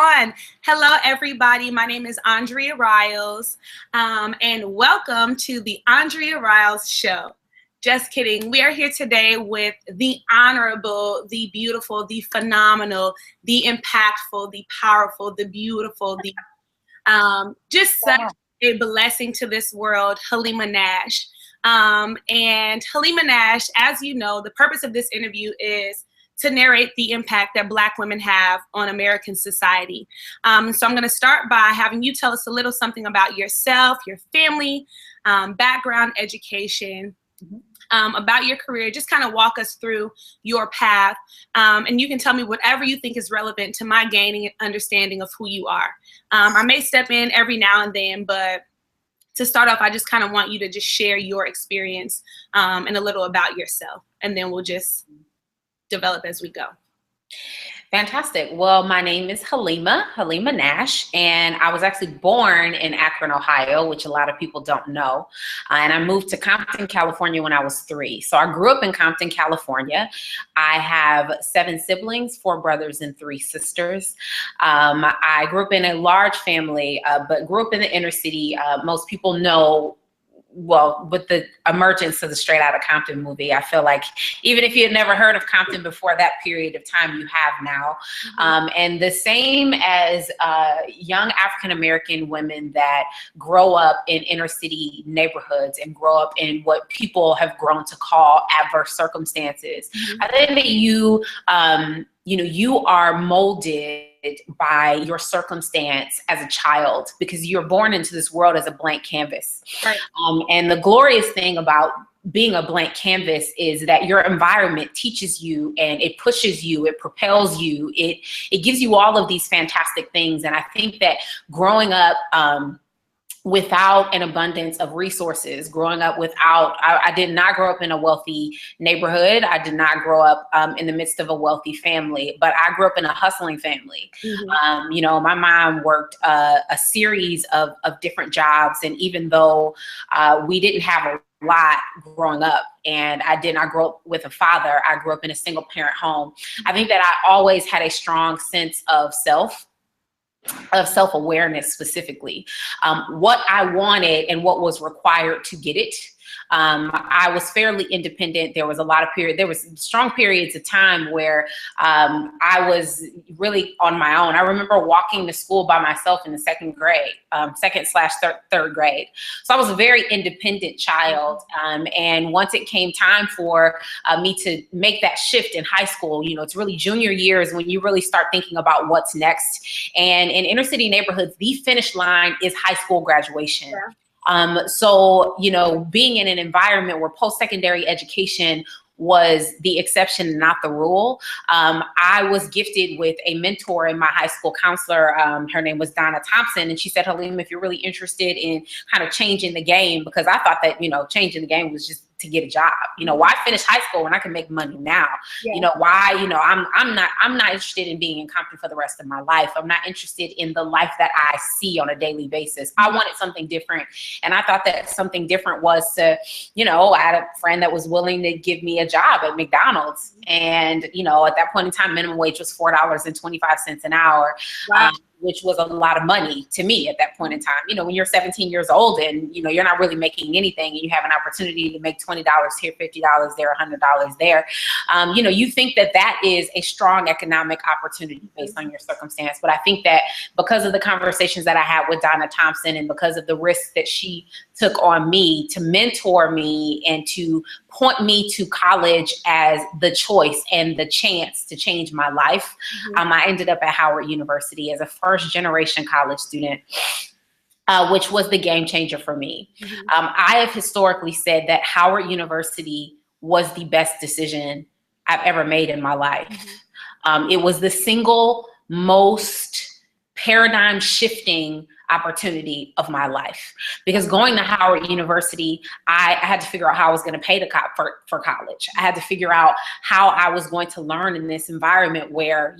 on. Hello, everybody. My name is Andrea Riles, and welcome to the Andrea Riles Show. Just kidding. We are here today with the honorable, the beautiful, the phenomenal, the impactful, the powerful, the beautiful, the just such a blessing to this world, Halleemah Nash. And Halleemah Nash, as you know, the purpose of this interview is to narrate the impact that Black women have on American society. So I'm going to start by having you tell us a little something about yourself, your family, background, education, about your career. Just kind of walk us through your path. And you can tell me whatever you think is relevant to my gaining and understanding of who you are. I may step in every now and then, but to start off, I just kind of want you to just share your experience and a little about yourself. And then we'll just develop as we go. Fantastic. Well, my name is Halleemah Nash, and I was actually born in Akron, Ohio, which a lot of people don't know. And I moved to Compton, California when I was 3. So I grew up in Compton, California. I have 7 siblings, 4 brothers and 3 sisters. I grew up in a large family, but grew up in the inner city. Most people know, well, with the emergence of the Straight Outta Compton movie, I feel like even if you had never heard of Compton before that period of time, you have now. And the same as young African-American women that grow up in inner city neighborhoods and grow up in what people have grown to call adverse circumstances. I think that you are molded by your circumstance as a child because you're born into this world as a blank canvas. Right. And the glorious thing about being a blank canvas is that your environment teaches you and it pushes you, it propels you, it gives you all of these fantastic things. And I think that growing up without an abundance of resources, growing up without, I did not grow up in a wealthy neighborhood. I did not grow up in the midst of a wealthy family, but I grew up in a hustling family. My mom worked a series of different jobs. And even though we didn't have a lot growing up, and I did not grow up with a father, I grew up in a single parent home. I think that I always had a strong sense of self-awareness, specifically what I wanted and what was required to get it. I was fairly independent. There was strong periods of time where I was really on my own. I remember walking to school by myself in the second grade, third grade. So I was a very independent child. And once it came time for me to make that shift in high school, it's really junior years when you really start thinking about what's next. And in inner city neighborhoods, the finish line is high school graduation. Yeah. So, being in an environment where post-secondary education was the exception, not the rule. I was gifted with a mentor in my high school counselor. Her name was Donna Thompson. And she said, Halleemah, if you're really interested in kind of changing the game, because I thought that, changing the game was just to get a job. Why finish high school when I can make money now? Yeah. I'm not interested in being in Compton for the rest of my life. I'm not interested in the life that I see on a daily basis. I wanted something different. And I thought that something different was to, I had a friend that was willing to give me a job at McDonald's. And, at that point in time, minimum wage was $4.25 an hour. Wow. Which was a lot of money to me at that point in time. When you're 17 years old and, you're not really making anything and you have an opportunity to make $20 here, $50 there, $100 there, you think that is a strong economic opportunity based on your circumstance. But I think that because of the conversations that I had with Donna Thompson and because of the risks that she took on me to mentor me and to point me to college as the choice and the chance to change my life, I ended up at Howard University as a first-generation college student, which was the game changer for me. I have historically said that Howard University was the best decision I've ever made in my life. It was the single most paradigm-shifting opportunity of my life, because going to Howard University, I had to figure out how I was going to pay for college. I had to figure out how I was going to learn in this environment where,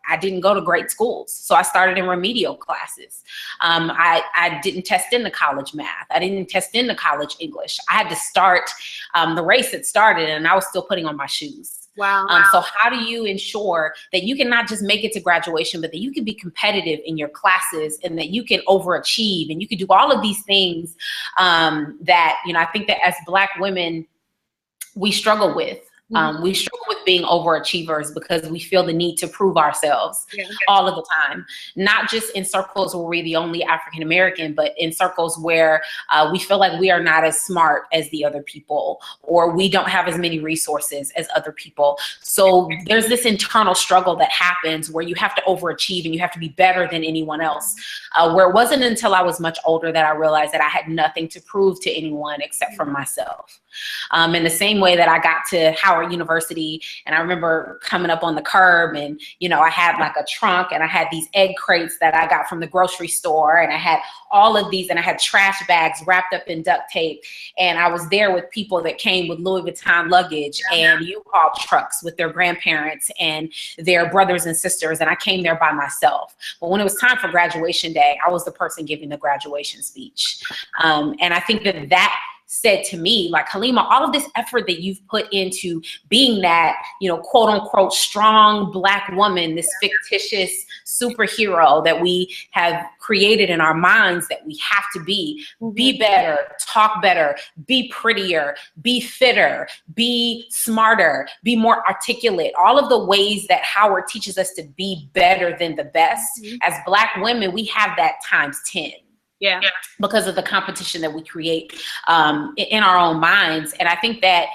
I didn't go to great schools. So I started in remedial classes. I didn't test into college math. I didn't test into college English. I had to start, the race had started and I was still putting on my shoes. Wow. So how do you ensure that you can not just make it to graduation, but that you can be competitive in your classes and that you can overachieve and you can do all of these things that, you know, I think that as Black women, we struggle with. We struggle with being overachievers because we feel the need to prove ourselves all of the time, not just in circles where we're the only African American, but in circles where we feel like we are not as smart as the other people, or we don't have as many resources as other people. So there's this internal struggle that happens where you have to overachieve and you have to be better than anyone else, where it wasn't until I was much older that I realized that I had nothing to prove to anyone except for myself. In the same way that I got to Howard University, and I remember coming up on the curb and, you know, I had like a trunk and I had these egg crates that I got from the grocery store, and I had all of these, and I had trash bags wrapped up in duct tape, and I was there with people that came with Louis Vuitton luggage and U-Haul trucks with their grandparents and their brothers and sisters, and I came there by myself. But when it was time for graduation day, I was the person giving the graduation speech. And I think that that said to me, like, Halleemah, all of this effort that you've put into being that, you know, quote unquote, strong Black woman, this fictitious superhero that we have created in our minds that we have to be better, talk better, be prettier, be fitter, be smarter, be more articulate. All of the ways that Howard teaches us to be better than the best. As Black women, we have that times 10. Because of the competition that we create in our own minds. And I think that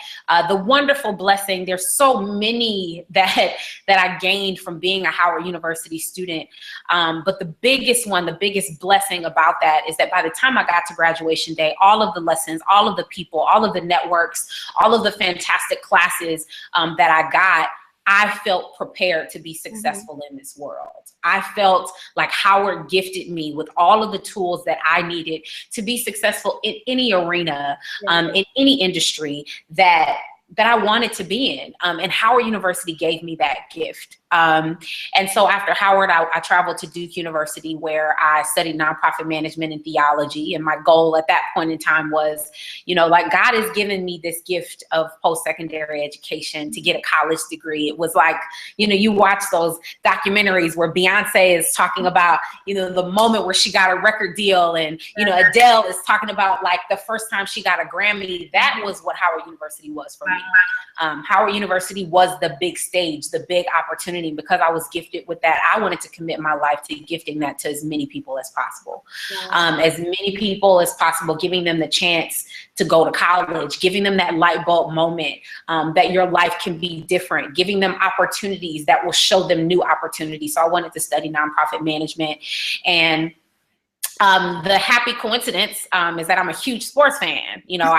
the wonderful blessing, there's so many that I gained from being a Howard University student. But the biggest one, the biggest blessing about that is that by the time I got to graduation day, all of the lessons, all of the people, all of the networks, all of the fantastic classes that I got, I felt prepared to be successful in this world. I felt like Howard gifted me with all of the tools that I needed to be successful in any arena, in any industry that I wanted to be in. And Howard University gave me that gift. And so after Howard, I traveled to Duke University, where I studied nonprofit management and theology. And my goal at that point in time was, you know, like, God has given me this gift of post-secondary education to get a college degree. It was like, you know, you watch those documentaries where Beyonce is talking about, you know, the moment where she got a record deal, and, you know, Adele is talking about like the first time she got a Grammy. That was what Howard University was for me. Howard University was the big stage, the big opportunity. Because I was gifted with that, I wanted to commit my life to gifting that to as many people as possible. As many people as possible, giving them the chance to go to college, giving them that light bulb moment that your life can be different, giving them opportunities that will show them new opportunities. So I wanted to study nonprofit management. And the happy coincidence is that I'm a huge sports fan. You know,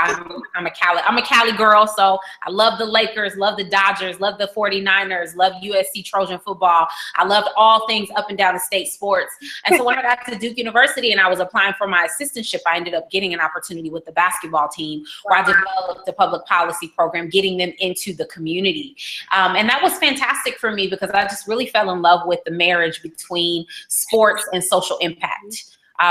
I'm a Cali girl, so I love the Lakers, love the Dodgers, love the 49ers, love USC Trojan football. I loved all things up and down the state sports. And so when I got to Duke University and I was applying for my assistantship, I ended up getting an opportunity with the basketball team, where I developed a public policy program, getting them into the community. And that was fantastic for me because I just really fell in love with the marriage between sports and social impact.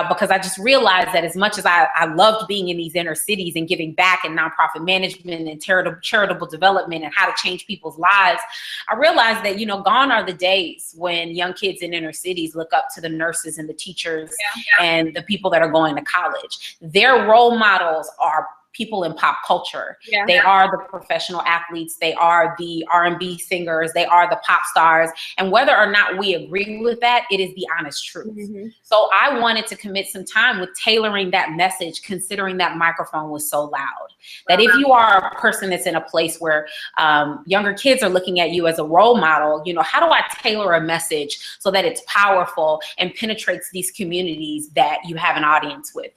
Because I just realized that as much as I loved being in these inner cities and giving back in nonprofit management and charitable development and how to change people's lives, I realized that, you know, gone are the days when young kids in inner cities look up to the nurses and the teachers and the people that are going to college. Their role models are people in pop culture. They are the professional athletes. They are the R&B singers. They are the pop stars. And whether or not we agree with that, it is the honest truth. So I wanted to commit some time with tailoring that message, considering that microphone was so loud. That if you are a person that's in a place where younger kids are looking at you as a role model, you know, how do I tailor a message so that it's powerful and penetrates these communities that you have an audience with?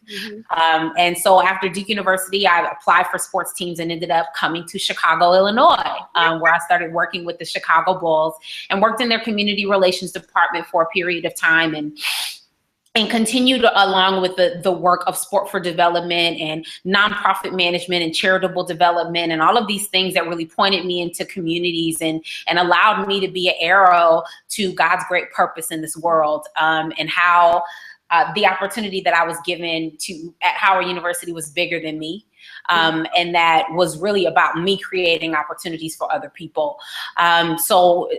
And so after Duke University, I applied for sports teams and ended up coming to Chicago, Illinois, where I started working with the Chicago Bulls and worked in their community relations department for a period of time, and continued along with the work of sport for development and nonprofit management and charitable development and all of these things that really pointed me into communities and allowed me to be an arrow to God's great purpose in this world, and how the opportunity that I was given at Howard University was bigger than me. And that was really about me creating opportunities for other people. So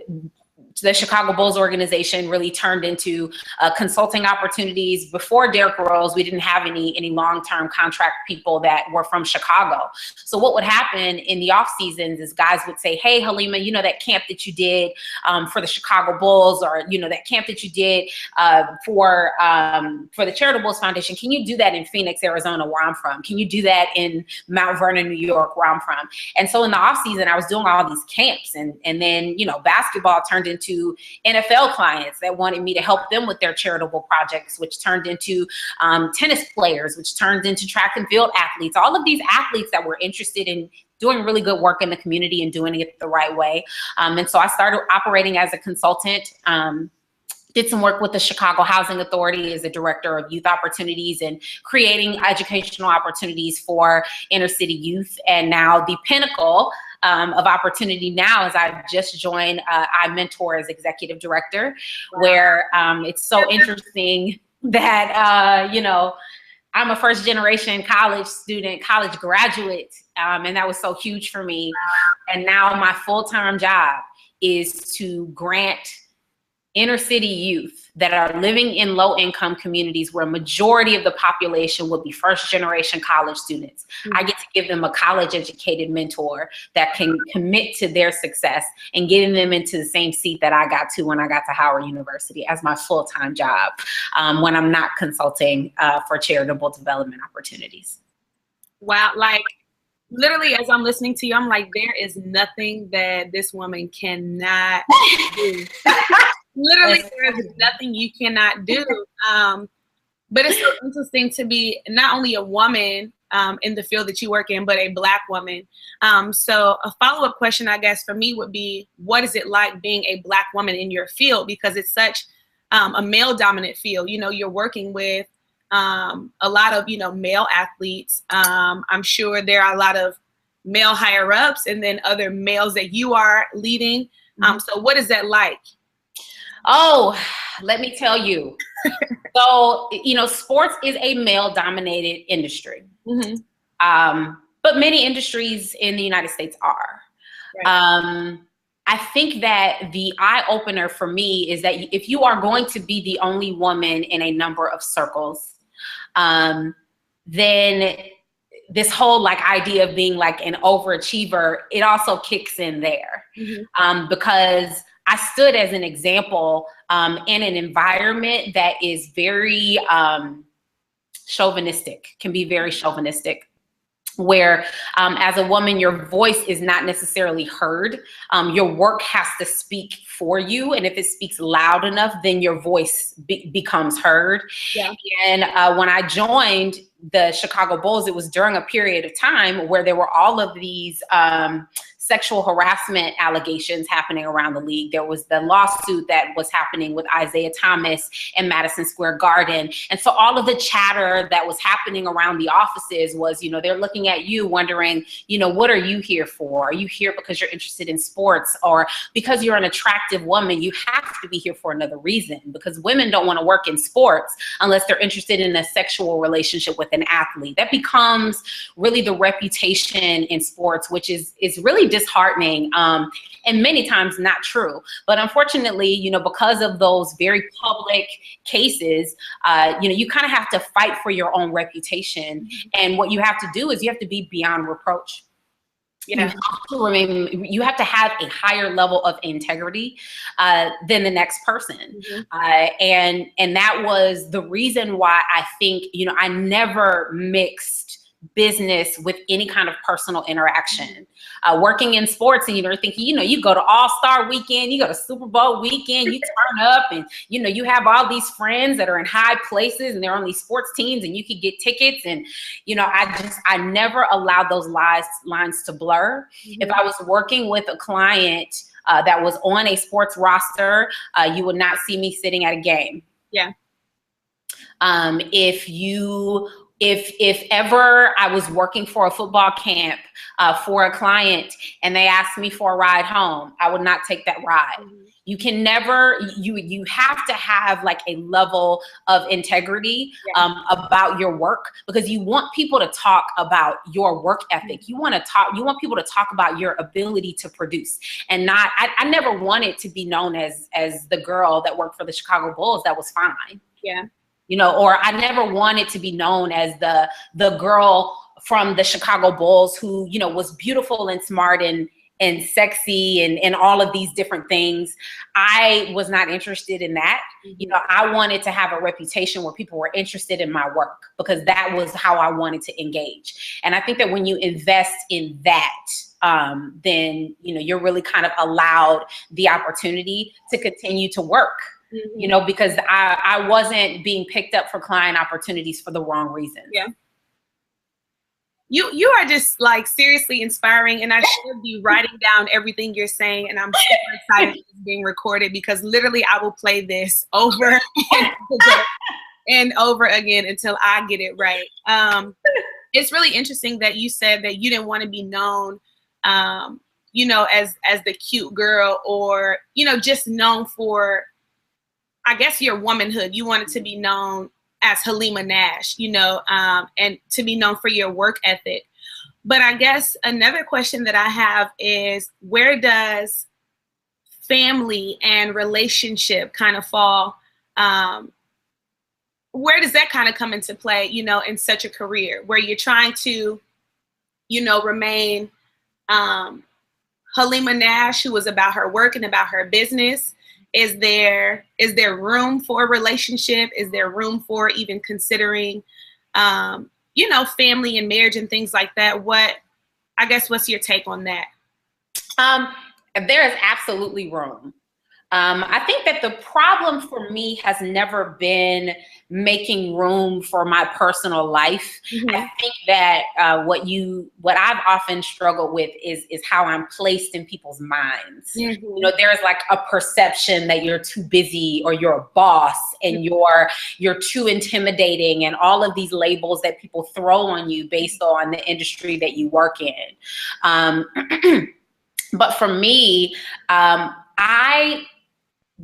the Chicago Bulls organization really turned into consulting opportunities. Before Derrick Rose, we didn't have any long-term contract people that were from Chicago. So what would happen in the off seasons is guys would say, hey, Halleemah, you know, that camp that you did for the Chicago Bulls, or, you know, that camp that you did for the Charitable Bulls Foundation, can you do that in Phoenix, Arizona, where I'm from? Can you do that in Mount Vernon, New York, where I'm from? And so in the off season, I was doing all these camps, and then, you know, basketball turned into NFL clients that wanted me to help them with their charitable projects, which turned into tennis players, which turned into track and field athletes, all of these athletes that were interested in doing really good work in the community and doing it the right way. And so I started operating as a consultant, did some work with the Chicago Housing Authority as a director of youth opportunities and creating educational opportunities for inner city youth. And now the pinnacle of opportunity now is I've just joined I Mentor as executive director, where it's so interesting that, you know, I'm a first generation college student, college graduate, and that was so huge for me. And now my full-time job is to grant inner city youth that are living in low income communities where a majority of the population would be first generation college students. I get to give them a college educated mentor that can commit to their success and getting them into the same seat that I got to when I got to Howard University as my full-time job when I'm not consulting for charitable development opportunities. Wow, like literally as I'm listening to you, I'm like, there is nothing that this woman cannot do. Literally, there is nothing you cannot do. But it's so interesting to be not only a woman in the field that you work in, but a Black woman. So a follow-up question, I guess, for me would be, what is it like being a Black woman in your field? Because it's such a male-dominant field. You know, you're working with a lot of, you know, male athletes. I'm sure there are a lot of male higher-ups and then other males that you are leading. So what is that like? Oh, let me tell you. So, you know, sports is a male-dominated industry. But many industries in the United States are. Right. I think that the eye-opener for me is that if you are going to be the only woman in a number of circles, then this whole like idea of being like an overachiever, it also kicks in there. Because I stood as an example in an environment that is very chauvinistic, can be very chauvinistic, where as a woman, your voice is not necessarily heard. Your work has to speak for you. And if it speaks loud enough, then your voice becomes heard. Yeah. And when I joined the Chicago Bulls, it was during a period of time where there were all of these sexual harassment allegations happening around the league. There was the lawsuit that was happening with Isaiah Thomas in Madison Square Garden. And so all of the chatter that was happening around the offices was, you know, they're looking at you wondering, you know, what are you here for? Are you here because you're interested in sports, or because you're an attractive woman? You have to be here for another reason, because women don't want to work in sports unless they're interested in a sexual relationship with an athlete. That becomes really the reputation in sports, which is really disheartening, and many times not true. But unfortunately, you know, because of those very public cases, you know, you kind of have to fight for your own reputation. And what you have to do is you have to be beyond reproach. You have to remain, you have to have a higher level of integrity than the next person. And that was the reason why I think, you know, I never mixed business with any kind of personal interaction. Working in sports, and, you know, thinking, you know, you go to All-Star weekend, you go to Super Bowl weekend, you turn up, and, you know, you have all these friends that are in high places and they're on these sports teams and you could get tickets. And, you know, I never allowed those lines to blur. If I was working with a client that was on a sports roster, you would not see me sitting at a game. Yeah. If you If ever I was working for a football camp for a client and they asked me for a ride home, I would not take that ride. Mm-hmm. You can never, you have to have like a level of integrity about your work, because you want people to talk about your work ethic. You want people to talk about your ability to produce, and not, I never wanted to be known as the girl that worked for the Chicago Bulls that was fine. Yeah. You know, or I never wanted to be known as the girl from the Chicago Bulls who, you know, was beautiful and smart and sexy and all of these different things. I was not interested in that. Mm-hmm. You know, I wanted to have a reputation where people were interested in my work, because that was how I wanted to engage. And I think that when you invest in that, then, you know, you're really kind of allowed the opportunity to continue to work. Mm-hmm. You know, because I wasn't being picked up for client opportunities for the wrong reasons. Yeah. You are just like seriously inspiring, and I should be writing down everything you're saying, and I'm super excited it's being recorded, because literally I will play this over and over again until I get it right. It's really interesting that you said that you didn't want to be known, you know, as the cute girl, or, you know, just known for, I guess, your womanhood. You wanted to be known as Halleemah Nash, you know, and to be known for your work ethic. But I guess another question that I have is, where does family and relationship kind of fall? Where does that kind of come into play, you know, in such a career where you're trying to, you know, remain Halleemah Nash, who was about her work and about her business? Is there room for a relationship? Is there room for even considering, you know, family and marriage and things like that? What's your take on that? There is absolutely room. I think that the problem for me has never been making room for my personal life. Mm-hmm. I think that what I've often struggled with is how I'm placed in people's minds. Mm-hmm. You know, there's like a perception that you're too busy, or you're a boss, and you're too intimidating, and all of these labels that people throw on you based on the industry that you work in. But for me, I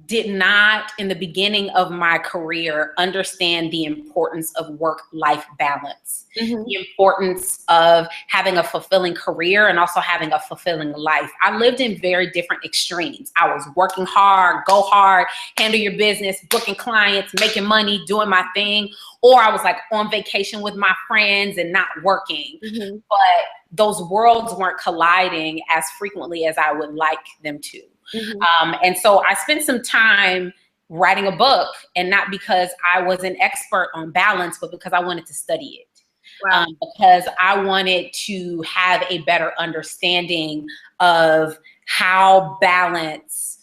did not, in the beginning of my career, understand the importance of work-life balance, mm-hmm. the importance of having a fulfilling career and also having a fulfilling life. I lived in very different extremes. I was working hard, go hard, handle your business, booking clients, making money, doing my thing, or I was like on vacation with my friends and not working. Mm-hmm. But those worlds weren't colliding as frequently as I would like them to. Mm-hmm. And so I spent some time writing a book, and not because I was an expert on balance, but because I wanted to study it. Wow. Because I wanted to have a better understanding of how balance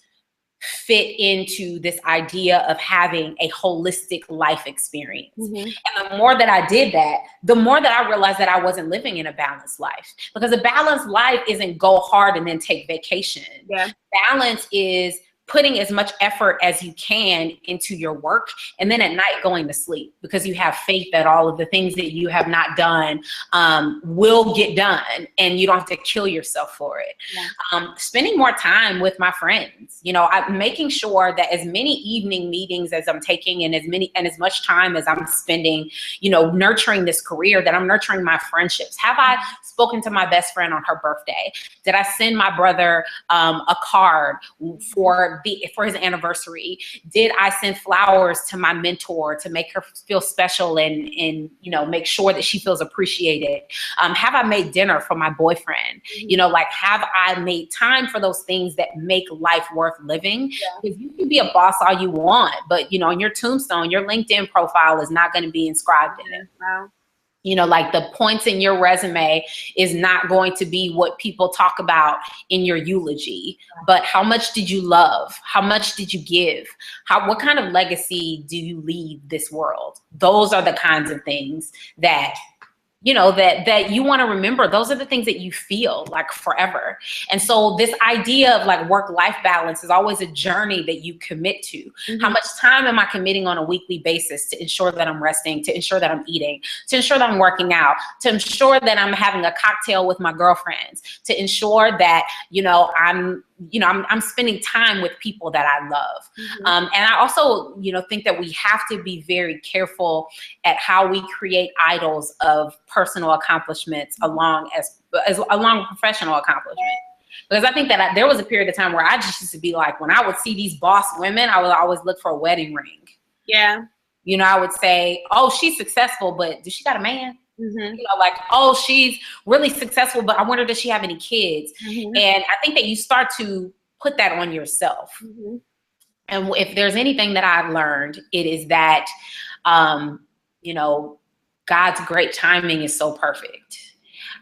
fit into this idea of having a holistic life experience. Mm-hmm. And the more that I did that, the more that I realized that I wasn't living in a balanced life, because a balanced life isn't go hard and then take vacation. Yeah. Balance is putting as much effort as you can into your work, and then at night going to sleep, because you have faith that all of the things that you have not done will get done, and you don't have to kill yourself for it. Yeah. Spending more time with my friends, you know, I'm making sure that as many evening meetings as I'm taking, and as much time as I'm spending, you know, nurturing this career, that I'm nurturing my friendships. Have I spoken to my best friend on her birthday? Did I send my brother a card for his anniversary? Did I send flowers to my mentor to make her feel special and you know, make sure that she feels appreciated? Have I made dinner for my boyfriend? You know, like, have I made time for those things that make life worth living? Because you can be a boss all you want, but, you know, on your tombstone, your LinkedIn profile is not going to be inscribed in it. Wow. You know, like, the points in your resume is not going to be what people talk about in your eulogy, but how much did you love? How much did you give? What kind of legacy do you leave this world? Those are the kinds of things that you know, that you want to remember. Those are the things that you feel like forever. And so this idea of like work-life balance is always a journey that you commit to. Mm-hmm. How much time am I committing on a weekly basis to ensure that I'm resting, to ensure that I'm eating, to ensure that I'm working out, to ensure that I'm having a cocktail with my girlfriends, to ensure that, you know, I'm spending time with people that I love. Mm-hmm. And I also, you know, think that we have to be very careful at how we create idols of personal accomplishments along professional accomplishment. Because I think that there was a period of time where I just used to be like, when I would see these boss women, I would always look for a wedding ring. Yeah. You know, I would say, oh, she's successful, but does she got a man? Mm-hmm. You know, like, oh, she's really successful, but I wonder, does she have any kids? Mm-hmm. And I think that you start to put that on yourself. Mm-hmm. And if there's anything that I've learned, it is that, you know, God's great timing is so perfect.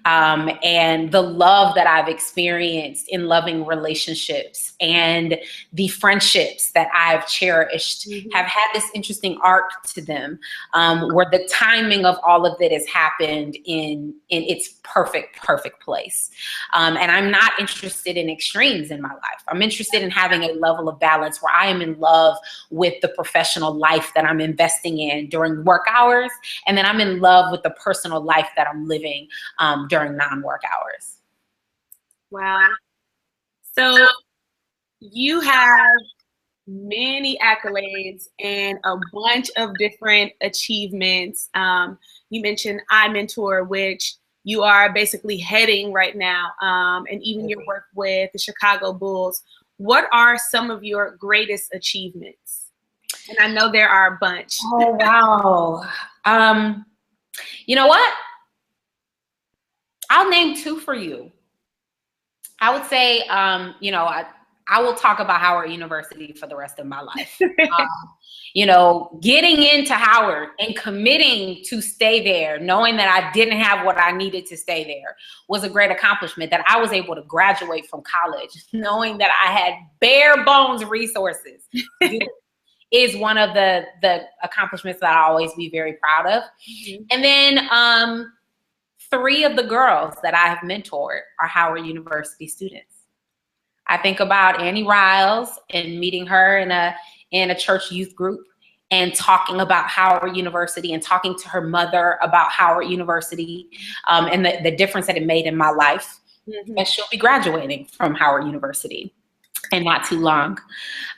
And the love that I've experienced in loving relationships and the friendships that I've cherished Mm-hmm. have had this interesting arc to them, where the timing of all of it has happened in its perfect place. And I'm not interested in extremes in my life. I'm interested in having a level of balance where I am in love with the professional life that I'm investing in during work hours, and then I'm in love with the personal life that I'm living during non-work hours. Wow. So you have many accolades and a bunch of different achievements. You mentioned iMentor, which you are basically heading right now, and even your work with the Chicago Bulls. What are some of your greatest achievements? And I know there are a bunch. Oh, wow. You know what? I'll name two for you. I would say, you know, I will talk about Howard University for the rest of my life. You know, getting into Howard and committing to stay there, knowing that I didn't have what I needed to stay there, was a great accomplishment. That I was able to graduate from college, knowing that I had bare bones resources, is one of the accomplishments that I'll always be very proud of. Mm-hmm. And then, 3 of the girls that I have mentored are Howard University students. I think about Annie Riles and meeting her in a church youth group and talking about Howard University and talking to her mother about Howard University, and the difference that it made in my life. Mm-hmm. And she'll be graduating from Howard University and not too long.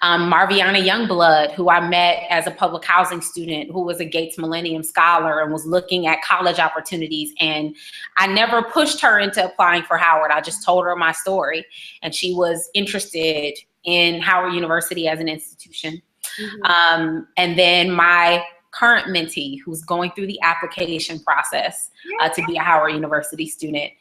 Marviana Youngblood, who I met as a public housing student, who was a Gates Millennium Scholar and was looking at college opportunities. And I never pushed her into applying for Howard. I just told her my story. And she was interested in Howard University as an institution. Mm-hmm. And then my current mentee, who's going through the application process to be a Howard University student.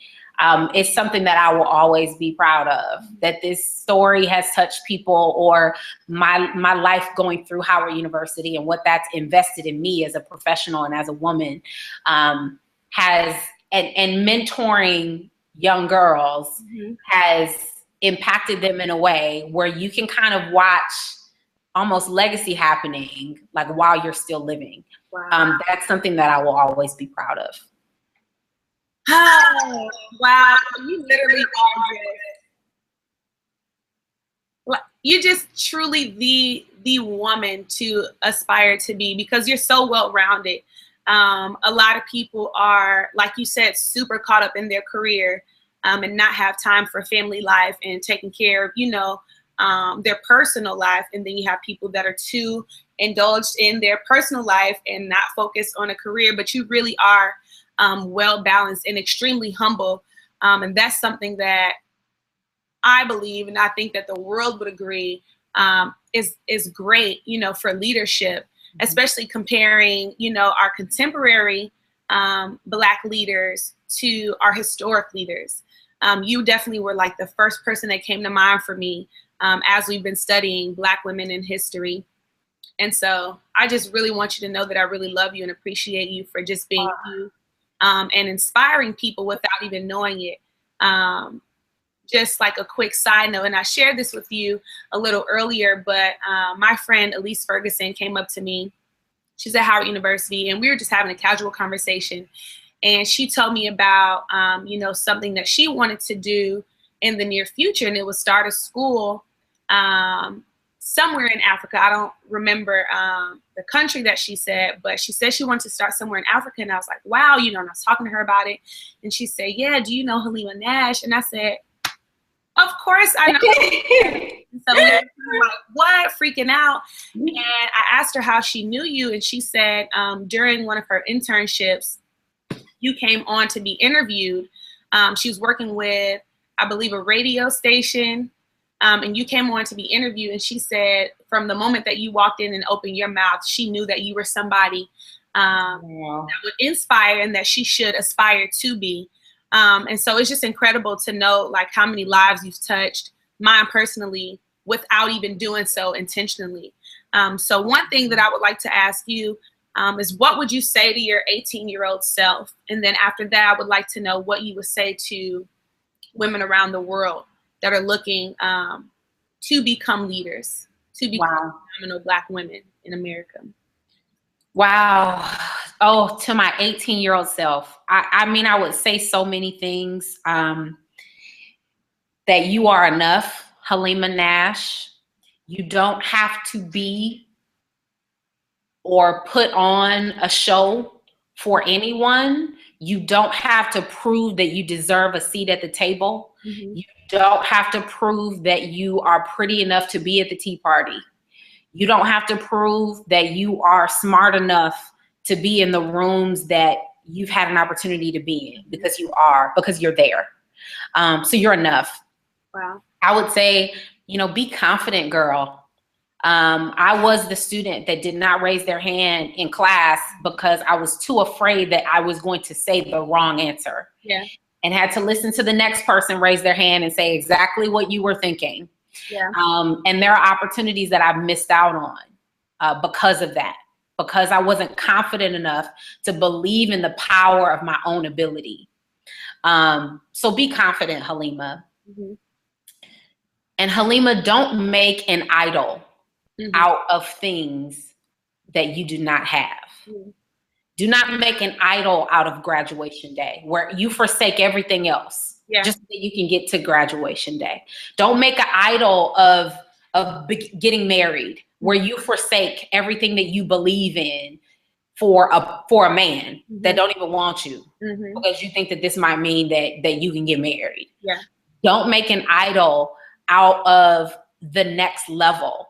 It's something that I will always be proud of, that this story has touched people, or my life going through Howard University and what that's invested in me as a professional and as a woman, has, and mentoring young girls mm-hmm. has impacted them in a way where you can kind of watch almost legacy happening, like while you're still living. Wow. That's something that I will always be proud of. Oh, wow, you literally are you're just truly the woman to aspire to be, because you're so well-rounded. A lot of people are, like you said, super caught up in their career, and not have time for family life and taking care of, you know, their personal life. And then you have people that are too indulged in their personal life and not focused on a career, but you really are well-balanced and extremely humble. And that's something that I believe, and I think that the world would agree, is great, you know, for leadership, mm-hmm. especially comparing, you know, our contemporary Black leaders to our historic leaders. You definitely were like the first person that came to mind for me as we've been studying Black women in history. And so I just really want you to know that I really love you and appreciate you for just being you. And inspiring people without even knowing it. Just like a quick side note, and I shared this with you a little earlier, but my friend Elise Ferguson came up to me. She's at Howard University, and we were just having a casual conversation. And she told me about, something that she wanted to do in the near future, and it was start a school somewhere in Africa. I don't remember the country that she said, but she said she wanted to start somewhere in Africa. And I was like, wow, and I was talking to her about it. And she said, yeah, do you know Halleemah Nash? And I said, of course I know. So we were like, what? Freaking out. And I asked her how she knew you. And she said during one of her internships, you came on to be interviewed. She was working with, I believe, a radio station. And you came on to be interviewed. And she said from the moment that you walked in and opened your mouth, she knew that you were somebody that would inspire and that she should aspire to be. And so it's just incredible to know like how many lives you've touched, mine personally, without even doing so intentionally. So one thing that I would like to ask you is what would you say to your 18-year-old self? And then after that, I would like to know what you would say to women around the world that are looking to become leaders, to become phenomenal Black women in America. Wow. Oh, to my 18-year-old self. I mean, I would say so many things. That you are enough, Halleemah Nash. You don't have to be or put on a show for anyone. You don't have to prove that you deserve a seat at the table. Mm-hmm. You don't have to prove that you are pretty enough to be at the tea party. You don't have to prove that you are smart enough to be in the rooms that you've had an opportunity to be in, because you're there. So you're enough. Wow. I would say, be confident, girl. I was the student that did not raise their hand in class because I was too afraid that I was going to say the wrong answer. Yeah. And had to listen to the next person raise their hand and say exactly what you were thinking. Yeah. And there are opportunities that I've missed out on because of that, because I wasn't confident enough to believe in the power of my own ability. So be confident, Halleemah. Mm-hmm. And Halleemah, don't make an idol out of things that you do not have. Mm-hmm. Do not make an idol out of graduation day where you forsake everything else just so that you can get to graduation day. Don't make an idol of getting married where you forsake everything that you believe in for a man that don't even want you because you think that this might mean that you can get married. Yeah. Don't make an idol out of the next level,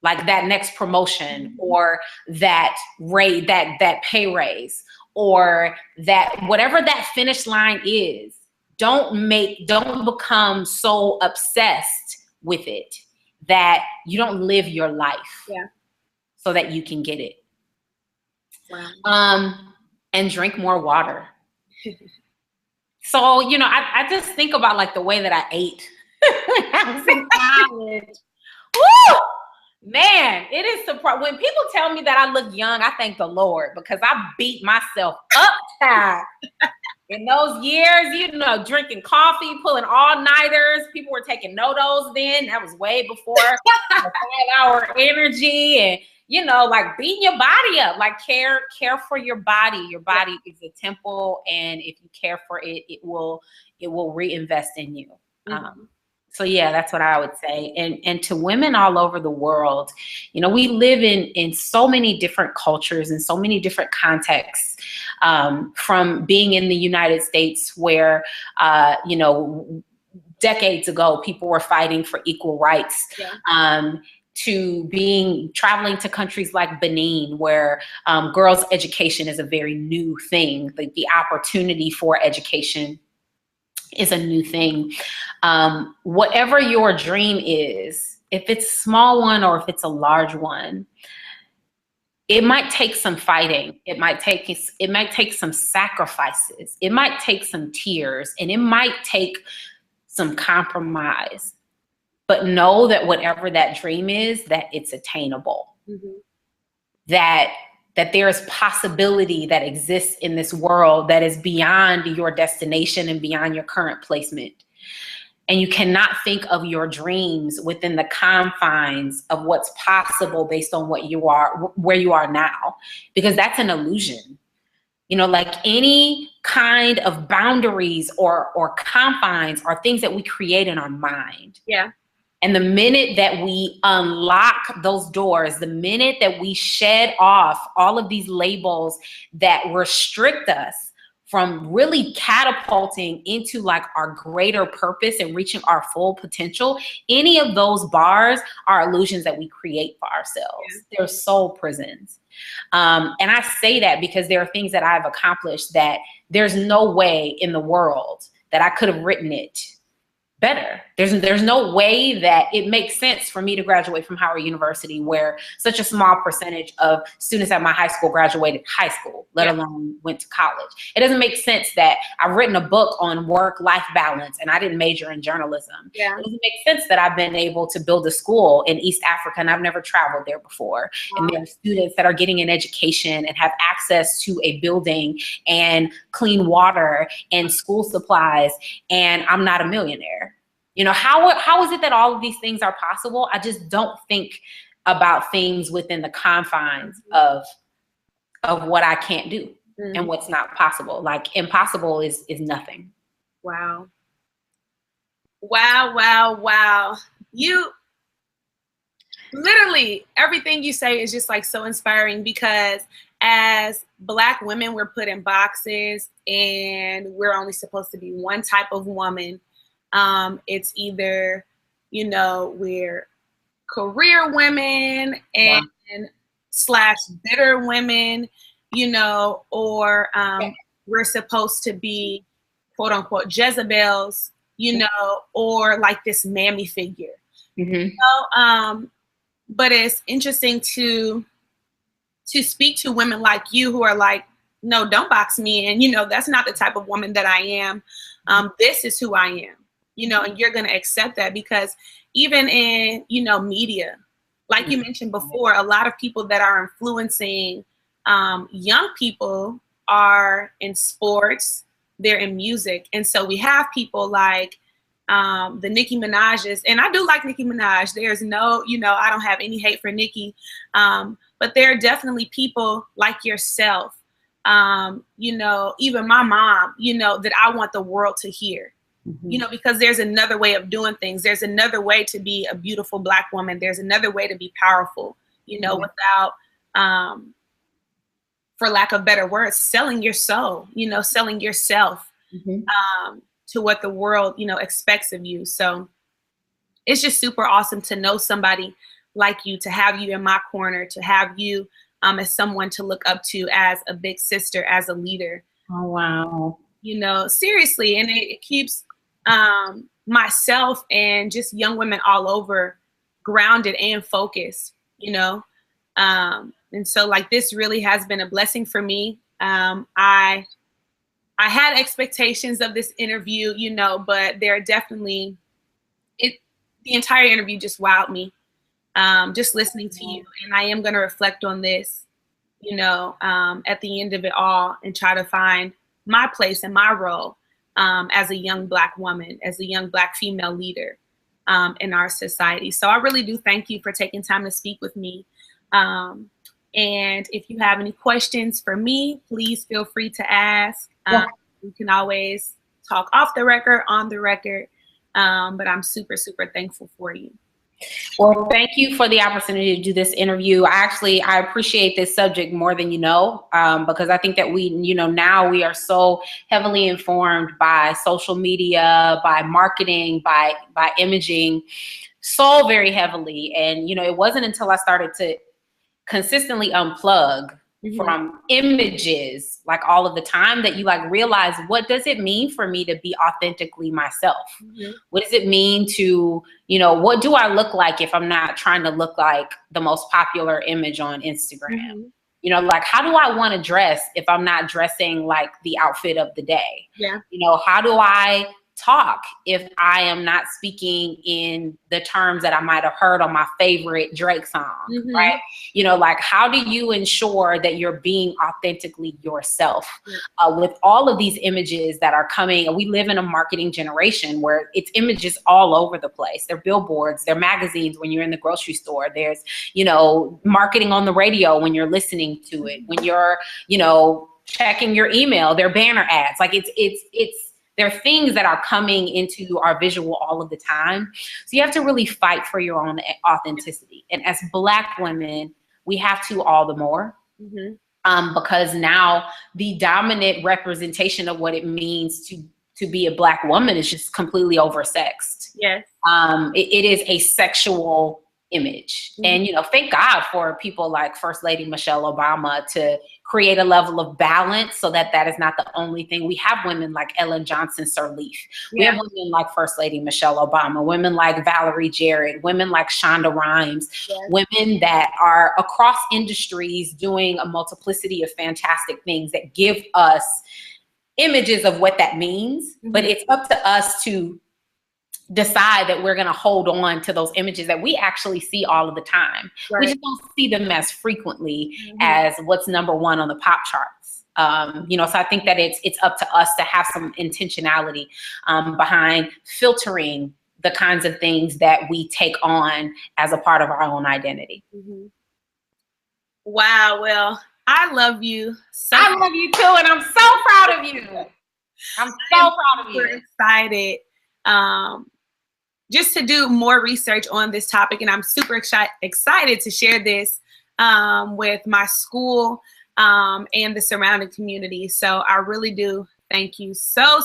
like that next promotion or that that pay raise or that whatever that finish line is. Don't become so obsessed with it that you don't live your life so that you can get it. Wow. And drink more water. So, I just think about like the way that I ate when I was in college. Woo! Man, it is surprising. When people tell me that I look young, I thank the Lord because I beat myself up tight. In those years, drinking coffee, pulling all-nighters. People were taking no-dos then. That was way before the 5-hour energy and, like beating your body up. Like care for your body. Your body is a temple, and if you care for it, it will reinvest in you. So yeah, that's what I would say. And to women all over the world, we live in so many different cultures and so many different contexts, from being in the United States where, decades ago, people were fighting for equal rights, to traveling to countries like Benin, where girls' education is a very new thing. Like the opportunity for education is a new thing. Whatever your dream is, if it's a small one or if it's a large one, it might take some fighting. It might take some sacrifices. It might take some tears, and it might take some compromise. But know that whatever that dream is, that it's attainable. That there is possibility that exists in this world that is beyond your destination and beyond your current placement. And you cannot think of your dreams within the confines of what's possible based on where you are now, because that's an illusion. You know, like any kind of boundaries or confines are things that we create in our mind. Yeah. And the minute that we unlock those doors, the minute that we shed off all of these labels that restrict us from really catapulting into like our greater purpose and reaching our full potential, any of those bars are illusions that we create for ourselves. Yeah. They're soul prisons. And I say that because there are things that I've accomplished that there's no way in the world that I could have written it better. There's no way that it makes sense for me to graduate from Howard University, where such a small percentage of students at my high school graduated high school, let alone went to college. It doesn't make sense that I've written a book on work-life balance and I didn't major in journalism. Yeah. It doesn't make sense that I've been able to build a school in East Africa and I've never traveled there before. Wow. And there are students that are getting an education and have access to a building and clean water and school supplies, and I'm not a millionaire. You know, how is it that all of these things are possible? I just don't think about things within the confines of what I can't do and what's not possible. Like impossible is nothing. Wow. Wow, wow, wow. You literally, everything you say is just like so inspiring, because as Black women, we're put in boxes and we're only supposed to be one type of woman. It's either, you know, we're career women and / bitter women, you know, or we're supposed to be quote unquote Jezebels, you know, or like this mammy figure. You know, but it's interesting to speak to women like you who are like, no, don't box me in. You know, that's not the type of woman that I am. This is who I am. You know, and you're going to accept that, because even in, you know, media, like you mentioned before, a lot of people that are influencing young people are in sports, they're in music. And so we have people like the Nicki Minaj's, and I do like Nicki Minaj. There's no, you know, I don't have any hate for Nicki, but there are definitely people like yourself, you know, even my mom, you know, that I want the world to hear. You know, because there's another way of doing things. There's another way to be a beautiful Black woman. There's another way to be powerful, you know, without, for lack of better words, selling your soul, you know, selling yourself to what the world, you know, expects of you. So it's just super awesome to know somebody like you, to have you in my corner, to have you as someone to look up to, as a big sister, as a leader. Oh, wow. You know, seriously. And it keeps myself and just young women all over grounded and focused, you know. And so like this really has been a blessing for me. I had expectations of this interview, you know, but there are definitely, the entire interview just wowed me, just listening to you. And I am going to reflect on this, you know, at the end of it all, and try to find my place and my role as a young Black woman, as a young Black female leader in our society. So I really do thank you for taking time to speak with me. And if you have any questions for me, please feel free to ask. You can always talk off the record, on the record, but I'm super, super thankful for you. Well, thank you for the opportunity to do this interview. I appreciate this subject more than you know, because I think that we, you know, now we are so heavily informed by social media, by marketing, by imaging, so very heavily. And, you know, it wasn't until I started to consistently unplug from images like all of the time that you like realize, what does it mean for me to be authentically myself? What does it mean to, you know, what do I look like if I'm not trying to look like the most popular image on Instagram? You know, like, how do I want to dress if I'm not dressing like the outfit of the day? You know, how do I talk if I am not speaking in the terms that I might have heard on my favorite Drake song, right? You know, like, how do you ensure that you're being authentically yourself with all of these images that are coming? And we live in a marketing generation where it's images all over the place. They're billboards, they're magazines when you're in the grocery store. There's, you know, marketing on the radio when you're listening to it, when you're, you know, checking your email, their banner ads. Like there are things that are coming into our visual all of the time. So you have to really fight for your own authenticity. And as Black women, we have to all the more. Because now the dominant representation of what it means to be a Black woman is just completely oversexed. Yes. It is a sexual image. And, you know, thank God for people like First Lady Michelle Obama to create a level of balance so that that is not the only thing. We have women like Ellen Johnson Sirleaf. We have women like First Lady Michelle Obama, women like Valerie Jarrett, women like Shonda Rhimes, women that are across industries doing a multiplicity of fantastic things that give us images of what that means. But it's up to us to decide that we're going to hold on to those images that we actually see all of the time. We just don't see them as frequently as what's number one on the pop charts. You know, so I think that it's up to us to have some intentionality behind filtering the kinds of things that we take on as a part of our own identity. Wow. Well, I love you. I love you too, and I'm so proud of you. I'm so proud of you. Super excited just to do more research on this topic, and I'm super excited to share this with my school and the surrounding community. So I really do thank you so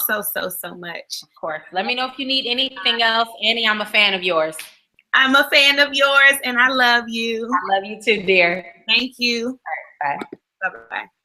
much. Of course. Let me know if you need anything else. Annie, I'm a fan of yours. I'm a fan of yours, and I love you. I love you too, dear. Thank you. All right, bye. Bye-bye.